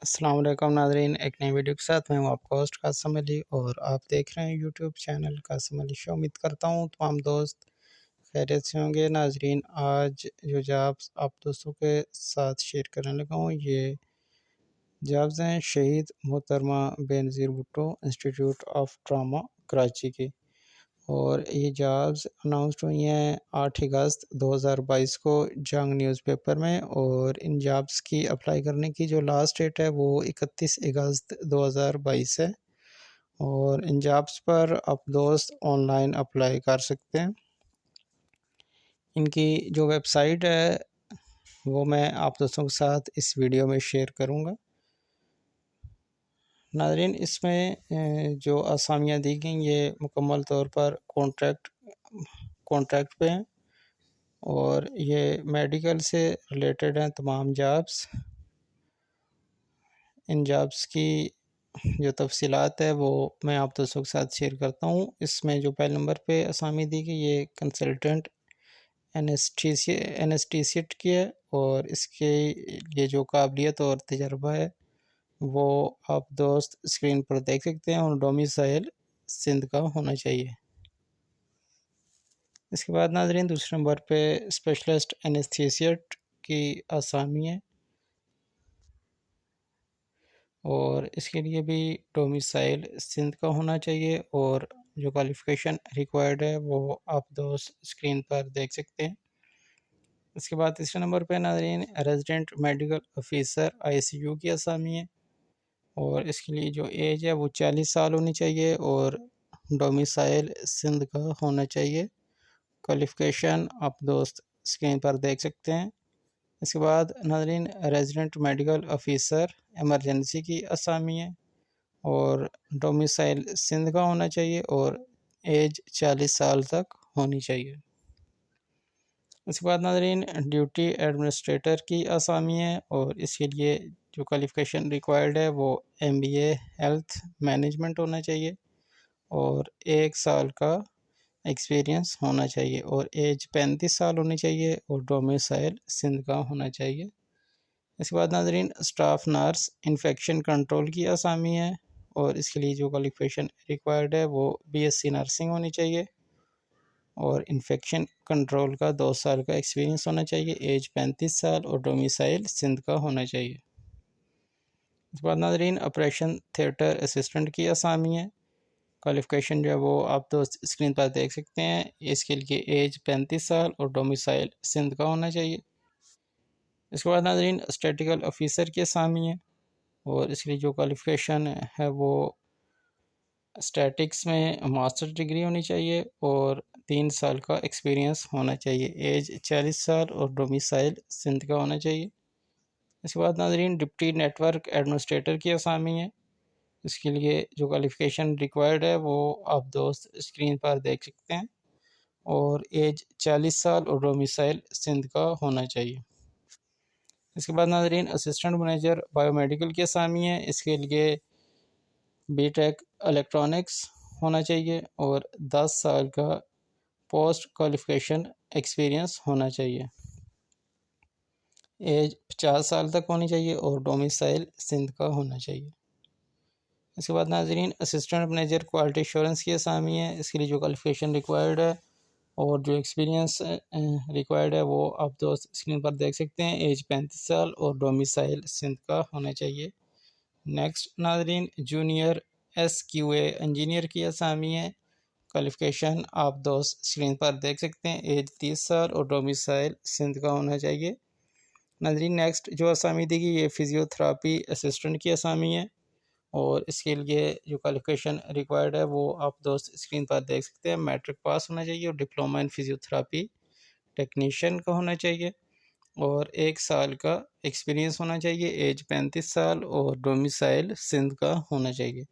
السلام علیکم ناظرین، ایک نئی ویڈیو کے ساتھ میں ہوں آپ کا ہوسٹ قاسم علی اور آپ دیکھ رہے ہیں یوٹیوب چینل قاسم علی شو۔ امید کرتا ہوں تمام دوست خیریت سے ہوں گے۔ ناظرین، آج جو جابز آپ دوستوں کے ساتھ شیئر کرنے لگا ہوں یہ جابز ہیں شہید محترمہ Benazir Bhutto institute of drama Karachi کی، اور یہ جابز اناؤنسڈ ہوئی ہیں 8 اگست 2022 کو جنگ نیوز پیپر میں، اور ان جابز کی اپلائی کرنے کی جو لاسٹ ڈیٹ ہے وہ 31 اگست 2022 ہے، اور ان جابز پر آپ دوست آن لائن اپلائی کر سکتے ہیں۔ ان کی جو ویب سائٹ ہے وہ میں آپ دوستوں کے ساتھ اس ویڈیو میں شیئر کروں گا۔ ناظرین، اس میں جو اسامیاں دی گئیں یہ مکمل طور پر کانٹریکٹ پہ ہیں، اور یہ میڈیکل سے ریلیٹڈ ہیں تمام جابز۔ ان جابز کی جو تفصیلات ہے وہ میں آپ دوستوں کے ساتھ شیئر کرتا ہوں۔ اس میں جو پہلے نمبر پہ اسامی دی گئی یہ کنسلٹنٹ اینسٹیسٹ کی ہے، اور اس کے لیے جو قابلیت اور تجربہ ہے وہ آپ دوست اسکرین پر دیکھ سکتے ہیں، اور ڈومیسائل سندھ کا ہونا چاہیے۔ اس کے بعد ناظرین دوسرے نمبر پہ اسپیشلسٹ اینستھیسیسٹ کی آسامی ہے، اور اس کے لیے بھی ڈومیسائل سندھ کا ہونا چاہیے، اور جو کوالیفیکیشن ریکوائرڈ ہے وہ آپ دوست اسکرین پر دیکھ سکتے ہیں۔ اس کے بعد تیسرے نمبر پہ ناظرین ریزیڈنٹ میڈیکل آفیسر ICU کی آسامی ہے، اور اس کے لیے جو ایج ہے وہ 40 سال ہونی چاہیے، اور ڈومیسائل سندھ کا ہونا چاہیے۔ کوالیفیکیشن آپ دوست اسکرین پر دیکھ سکتے ہیں۔ اس کے بعد ناظرین ریزیڈنٹ میڈیکل آفیسر ایمرجنسی کی آسامی ہے، اور ڈومیسائل سندھ کا ہونا چاہیے، اور ایج 40 سال تک ہونی چاہیے۔ اس کے بعد ناظرین ڈیوٹی ایڈمنسٹریٹر کی آسامی ہے، اور اس کے لیے جو کوالیفیکیشن ریکوائرڈ ہے وہ MBA ہیلتھ مینجمنٹ ہونا چاہیے، اور 1 سال کا ایکسپیرینس ہونا چاہیے، اور ایج 35 سال ہونی چاہیے، اور ڈومیسائل سندھ کا ہونا چاہیے۔ اس کے بعد ناظرین اسٹاف نرس انفیکشن کنٹرول کی آسامی ہے، اور اس کے لیے جو کوالیفیکیشن ریکوائرڈ ہے وہ BSc نرسنگ ہونی چاہیے، اور انفیکشن کنٹرول کا 2 سال کا ایکسپیرینس ہونا چاہیے، ایج 35 سال، اور ڈومیسائل سندھ کا ہونا چاہیے۔ اس کے بعد ناظرین آپریشن تھیٹر اسسٹنٹ کی آسامی ہے، کوالیفیکیشن جو ہے وہ آپ دوست اسکرین پر دیکھ سکتے ہیں۔ اس کے لیے ایج 35 سال اور ڈومیسائل سندھ کا ہونا چاہیے۔ اس کے بعد ناظرین اسٹیٹیکل آفیسر کی آسامی ہے، اور اس کے لیے جو کوالیفیکیشن ہے وہ اسٹیٹکس میں ماسٹر ڈگری ہونی چاہیے، اور 3 سال کا ایکسپیرینس ہونا چاہیے، ایج 40 سال اور ڈومیسائل سندھ کا ہونا چاہیے۔ اس کے بعد ناظرین ڈپٹی نیٹ ورک ایڈمنسٹریٹر کی آسامی ہے، اس کے لیے جو کوالیفیکیشن ریکوائرڈ ہے وہ آپ دوست اسکرین پر دیکھ سکتے ہیں، اور ایج 40 سال اور ڈومیسائل سندھ کا ہونا چاہیے۔ اس کے بعد ناظرین اسسٹنٹ منیجر بایو میڈیکل کی آسامی ہے، اس کے لیے BTech الیکٹرانکس ہونا چاہیے، اور 10 سال کا پوسٹ کوالیفیکیشن ایکسپیرینس ہونا چاہیے، ایج 50 سال تک ہونی چاہیے، اور ڈومیسائل سندھ کا ہونا چاہیے۔ اس کے بعد ناظرین اسسٹنٹ منیجر کوالٹی ایشورنس کی آسامی ہے، اس کے لیے جو کوالیفیکیشن ریکوائرڈ ہے اور جو ایکسپیرینس ریکوائرڈ ہے وہ آپ دوست اسکرین پر دیکھ سکتے ہیں، ایج 35 سال اور ڈومیسائل سندھ کا ہونا چاہیے۔ نیکسٹ ناظرین جونیئر SQA انجینئر کی آسامی ہے، کوالیفیکیشن آپ دوست اسکرین پر دیکھ سکتے ہیں، ایج 30 سال اور ڈومیسائل سندھ کا ہونا چاہیے۔ ناظرین نیکسٹ جو آسامی دی گئی یہ فزیوتھراپی اسسٹنٹ کی آسامی ہے، اور اس کے لیے جو کوالیفیکیشن ریکوائرڈ ہے وہ آپ دوست اسکرین پر دیکھ سکتے ہیں، میٹرک پاس ہونا چاہیے، اور ڈپلومہ ان فزیوتھراپی ٹیکنیشین کا ہونا چاہیے، اور 1 سال کا ایکسپیرینس ہونا چاہیے، ایج 35 سال اور ڈومیسائل سندھ کا ہونا چاہیے۔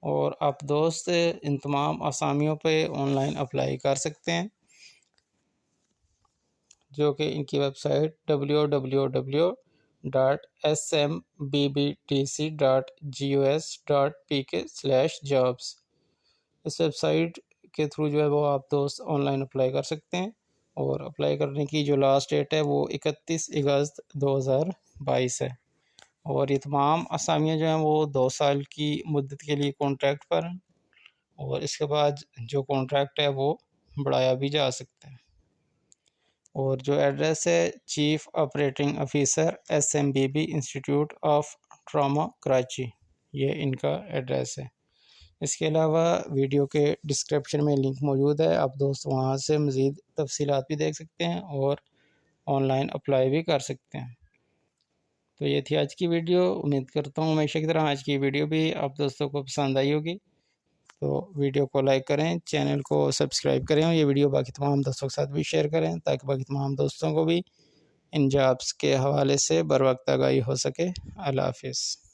اور آپ دوست ان تمام آسامیوں پہ آن لائن اپلائی کر سکتے ہیں، جو کہ ان کی ویب سائٹ www.smbbtc.gos.pk/jobs اس ویب سائٹ کے تھرو جو ہے وہ آپ دوست آن لائن اپلائی کر سکتے ہیں، اور اپلائی کرنے کی جو لاسٹ ڈیٹ ہے وہ 31 اگست 2022 ہے۔ اور یہ تمام اسامیاں جو ہیں وہ 2 سال کی مدت کے لیے کانٹریکٹ پر ہیں، اور اس کے بعد جو کانٹریکٹ ہے وہ بڑھایا بھی جا سکتا ہے۔ اور جو ایڈریس ہے chief operating officer SMBB institute of trauma Karachi, یہ ان کا ایڈریس ہے۔ اس کے علاوہ ویڈیو کے ڈسکرپشن میں لنک موجود ہے، آپ دوست وہاں سے مزید تفصیلات بھی دیکھ سکتے ہیں اور آن لائن اپلائی بھی کر سکتے ہیں۔ تو یہ تھی آج کی ویڈیو، امید کرتا ہوں ہمیشہ کی طرح آج کی ویڈیو بھی آپ دوستوں کو پسند آئی ہوگی۔ تو ویڈیو کو لائک کریں، چینل کو سبسکرائب کریں اور یہ ویڈیو باقی تمام دوستوں کے ساتھ بھی شیئر کریں تاکہ باقی تمام دوستوں کو بھی ان جابس کے حوالے سے بر وقت آگاہی ہو سکے۔ اللہ حافظ۔